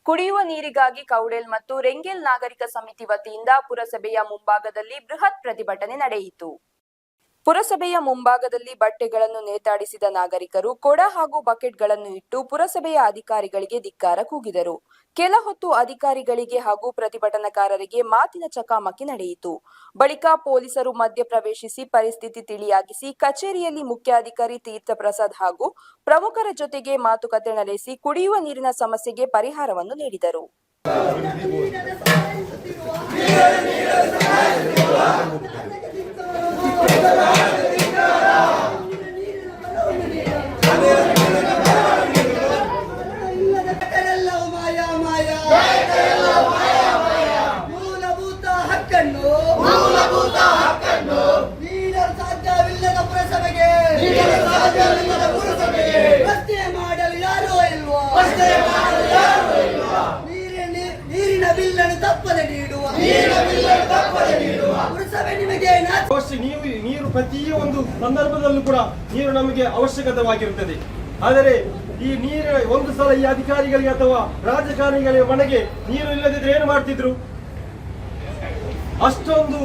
ಕುಡಿಯುವ ನೀರಿಗಾಗಿ ಕೌಡೆಲ್ ಮತ್ತು ರೆಂಗೆಲ್ ನಾಗರಿಕ ಸಮಿತಿ ವತಿಯಿಂದ ಪುರಸಭೆಯ ಮುಂಭಾಗದಲ್ಲಿ ಬೃಹತ್ ಪ್ರತಿಭಟನೆ ನಡೆಯಿತು. ಪುರಸಭೆಯ ಮುಂಭಾಗದಲ್ಲಿ ಬಟ್ಟೆಗಳನ್ನು ನೇತಾಡಿಸಿದ ನಾಗರಿಕರು ಕೊಡ ಹಾಗೂ ಬಕೆಟ್ಗಳನ್ನು ಇಟ್ಟು ಪುರಸಭೆಯ ಅಧಿಕಾರಿಗಳಿಗೆ ಧಿಕ್ಕಾರ ಕೂಗಿದರು. ಕೆಲ ಹೊತ್ತು ಅಧಿಕಾರಿಗಳಿಗೆ ಹಾಗೂ ಪ್ರತಿಭಟನಾಕಾರರಿಗೆ ಮಾತಿನ ಚಕಮಕಿ ನಡೆಯಿತು. ಬಳಿಕ ಪೊಲೀಸರು ಮಧ್ಯ ಪ್ರವೇಶಿಸಿ ಪರಿಸ್ಥಿತಿ ತಿಳಿಯಾಗಿಸಿ ಕಚೇರಿಯಲ್ಲಿ ಮುಖ್ಯಾಧಿಕಾರಿ ತೀರ್ಥ ಪ್ರಸಾದ್ ಹಾಗೂ ಪ್ರಮುಖರ ಜೊತೆಗೆ ಮಾತುಕತೆ ನಡೆಸಿ ಕುಡಿಯುವ ನೀರಿನ ಸಮಸ್ಯೆಗೆ ಪರಿಹಾರವನ್ನು ನೀಡಿದರು. ನೀರು ಪ್ರತಿಯೊಂದು ಸಂದರ್ಭದಲ್ಲೂ ಕೂಡ ನೀರು ನಮಗೆ ಅವಶ್ಯಕವಾಗಿರುತ್ತದೆ. ಆದರೆ ಈ ನೀರು ಒಂದು ಸಲ ಈ ಅಧಿಕಾರಿಗಳಿಗೆ ಅಥವಾ ರಾಜಕಾರಣಿಗಳಿಗೆ ಮನೆಗೆ ನೀರು ಇಲ್ಲದಿದ್ರೆ ಏನು ಮಾಡ್ತಿದ್ರು? ಅಷ್ಟೊಂದು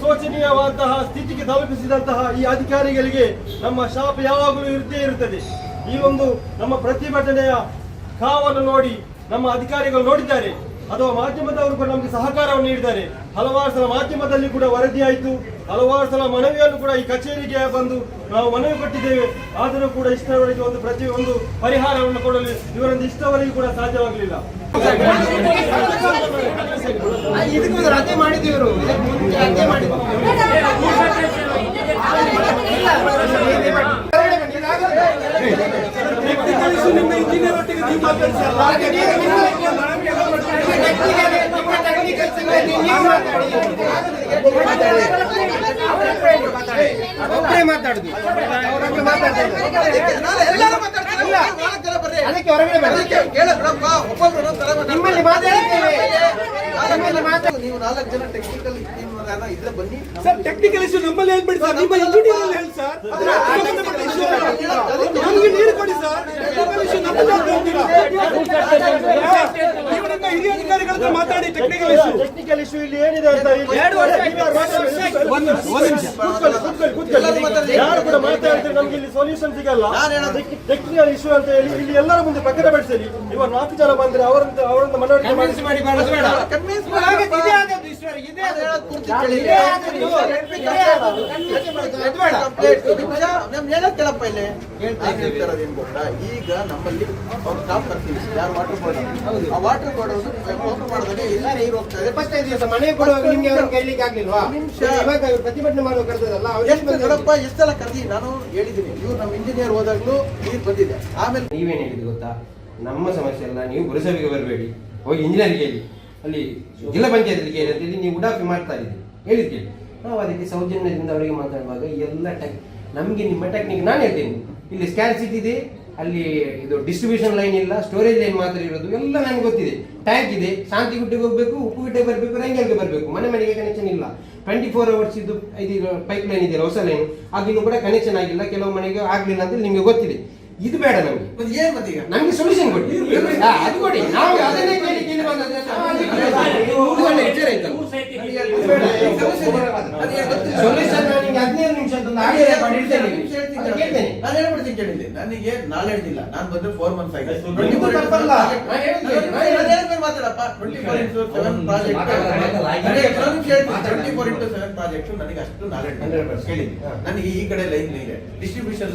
ಶೋಚನೀಯವಾದಂತಹ ಸ್ಥಿತಿಗೆ ತಲುಪಿಸಿದಂತಹ ಈ ಅಧಿಕಾರಿಗಳಿಗೆ ನಮ್ಮ ಶಾಪ ಯಾವಾಗಲೂ ಇರ್ತೇ ಇರುತ್ತದೆ. ಈ ಒಂದು ನಮ್ಮ ಪ್ರತಿಭಟನೆಯ ಕಾವನ್ನು ನೋಡಿ ನಮ್ಮ ಅಧಿಕಾರಿಗಳು ನೋಡಿದ್ದಾರೆ ಅಥವಾ ಮಾಧ್ಯಮದವರು ಕೂಡ ನಮಗೆ ಸಹಕಾರವನ್ನು ನೀಡಿದ್ದಾರೆ. ಹಲವಾರು ಸಲ ಮಾಧ್ಯಮದಲ್ಲಿ ಕೂಡ ವರದಿ ಆಯಿತು, ಹಲವಾರು ಸಲ ಮನವಿಯನ್ನು ಕೂಡ ಈ ಕಚೇರಿಗೆ ಬಂದು ನಾವು ಮನವಿ ಕೊಟ್ಟಿದ್ದೇವೆ. ಆದರೂ ಕೂಡ ಇಷ್ಟವರೆಗೆ ಒಂದು ಪರಿಹಾರವನ್ನು ಕೊಡಲು ಇವರೊಂದು ಇಷ್ಟವರೆಗೂ ಕೂಡ ಸಾಧ್ಯವಾಗಲಿಲ್ಲ. ರಜೆ ಮಾಡಿದ್ರು ಮಾತಾಡುದು ಅದಕ್ಕೆ ಹೊರಗಡೆ ನಿಮ್ಮಲ್ಲಿ ನೀವು 4 ಜನ ಟೆಕ್ನಿಕಲ್ ಇದ್ರೆ ಬನ್ನಿ. ಸರ್ ಟೆಕ್ನಿಕಲ್ ಇಶ್ಯೂ ನಮ್ಮಲ್ಲಿ ಹೇಳ್ಬೇಡಿ ಸರ್, ನಿಮ್ಮ ಇಂಜಿನಿಯರ್ ಹೇಳಿ ಸರ್. ನಮ್ಗೆ ನೀರು ಕೊಡಿ ಸರ್. ಟೆಕ್ನಿಕಲ್ ಇಶ್ಯೂ ನಮ್ಮ ನೀವು ನಮ್ಮ ಹಿರಿಯ ಅಧಿಕಾರಿಗಳ ಹತ್ರ ಮಾತಾಡಿ. ಟೆಕ್ನಿಕಲ್ ಇಶ್ಯೂ ಇಲ್ಲಿ ಏನಿದೆ ಅಂತ ಯಾರು ಕೂಡ ಮಾತಾಡಿದ್ರೆ ನಮ್ಗೆ ಇಲ್ಲಿ ಸೊಲ್ಯೂಷನ್ ಸಿಗಲ್ಲ. ಟೆಕ್ನಿಕಲ್ ಇಶ್ಯೂ ಅಂತ ಹೇಳಿ ಇಲ್ಲಿ ಎಲ್ಲರ ಮುಂದೆ ಪ್ರಕಟಪಡಿಸಲಿ. ಇವಾಗ 4 ಜನ ಬಂದ್ರೆ ಅವರೊಂದು ಮನವರಿಕೆ ಮಾಡಿ ಈಗ ನಮ್ಮಲ್ಲಿ ಸ್ಟಾಪ್ ಬರ್ತೀವಿ. ಯಾರು ವಾಟರ್ ಬೋರ್ಡ್ ಆ ವಾಟರ್ ಬೋರ್ಡ್ ಮಾಡೋದ್ರೆ ಎಲ್ಲ ನೀರು ಹೋಗ್ತಾ ಇದೆ. ಫಸ್ಟ್ ದಿವಸ ಮನೆ ಕೊಡುವಾಗ ನಿಮ್ಗೆ ಅವ್ರು ಕೈಲಿಕ್ಕೆ ಆಗ್ಲಿಲ್ವಾ? ಇವಾಗ ಪ್ರತಿಭಟನೆ ಮಾಡುವ ಕರೆದಲ್ಲ ಎಷ್ಟು ಸಲ ಕರೆದಿ ನಾನು ಹೇಳಿದ್ದೀನಿ. ಇವ್ರು ನಮ್ಮ ಇಂಜಿನಿಯರ್ ಹೋದಾಗ್ಲೂ ನೀರು ಬಂದಿದೆ. ಆಮೇಲೆ ನೀವೇನು ಹೇಳಿದ್ರು ಗೊತ್ತಾ, ನಮ್ಮ ಸಮಸ್ಯೆ ಅಲ್ಲ, ನೀವು ಪುರಸಭೆಗೆ ಬರಬೇಡಿ, ಹೋಗಿ ಇಂಜಿನಿಯರ್ಗೆ ಹೇಳಿ, ಅಲ್ಲಿ ಜಿಲ್ಲಾ ಪಂಚಾಯತ್ಗೆ ಹೇಳಿ ಅಂತೇಳಿ ನೀವು ಉಡಾಫಿ ಮಾಡ್ತಾ ಇದ್ದೀರಿ ಹೇಳಿದ್ರಿ. ನಾವು ಅದಕ್ಕೆ ಸೌಜನ್ಯದಿಂದ ಅವರಿಗೆ ಮಾತಾಡುವಾಗ ಎಲ್ಲ ನಮಗೆ ನಿಮ್ಮ ಟೆಕ್ನಿಕ್ ನಾನು ಹೇಳ್ತೀನಿ. ಇಲ್ಲಿ ಸ್ಕ್ಯಾನ್ ಸಿಟಿ ಇದೆ, ಅಲ್ಲಿ ಇದು ಡಿಸ್ಟ್ರಿಬ್ಯೂಷನ್ ಲೈನ್ ಇಲ್ಲ, ಸ್ಟೋರೇಜ್ ಲೈನ್ ಮಾತ್ರ ಇರೋದು, ಎಲ್ಲ ನನಗೆ ಗೊತ್ತಿದೆ. ಟ್ಯಾಂಕ್ ಇದೆ, ಶಾಂತಿಗುಡ್ಡೆಗೆ ಹೋಗ್ಬೇಕು, ಉಪ್ಪುಗುಡ್ಡೆಗೆ ಬರಬೇಕು, ರಂಗಲ್ಗೆ ಬರಬೇಕು, ಮನೆಗೆ ಕನೆಕ್ಷನ್ ಇಲ್ಲ. 24 hours ಇದು ಪೈಪ್ ಲೈನ್ ಇದೆಯಲ್ಲ ಹೊಸ ಲೈನ್, ಆಗಿನೂ ಕೂಡ ಕನೆಕ್ಷನ್ ಆಗಿಲ್ಲ, ಕೆಲವು ಮನೆಗೆ ಆಗ್ಲಿಲ್ಲ ಅಂತ ನಿಮ್ಗೆ ಗೊತ್ತಿದೆ. ಇದು ಬೇಡ ನಮ್ಗೆ, ನಮ್ಗೆ ಸೊಲ್ಯೂಷನ್ ಕೊಡಿ, ಅದು ಕೊಡಿ. ನಾವು ಅದನ್ನೇ ಕೇಳಿ ಸೊಲ್ಯೂಷನ್ ನನಗೆ 15 ನಿಮಿಷ ನನಗೆ ನಾಲೆಡ್ಜ್ ಇಲ್ಲ. ನಾನು ಬಂದ್ರೆ 415 ಮಾತಾಡಪ್ಪ. 24x7 ಪ್ರಾಜೆಕ್ಟ್ ನನಗೆ ಅಷ್ಟು ನಾಲೆಡ್ಜ್ ಕೇಳಿದ್ದೆ. ನನಗೆ ಈ ಕಡೆ ಲೈನ್ ಇದೆ, ಡಿಸ್ಟ್ರಿಬ್ಯೂಷನ್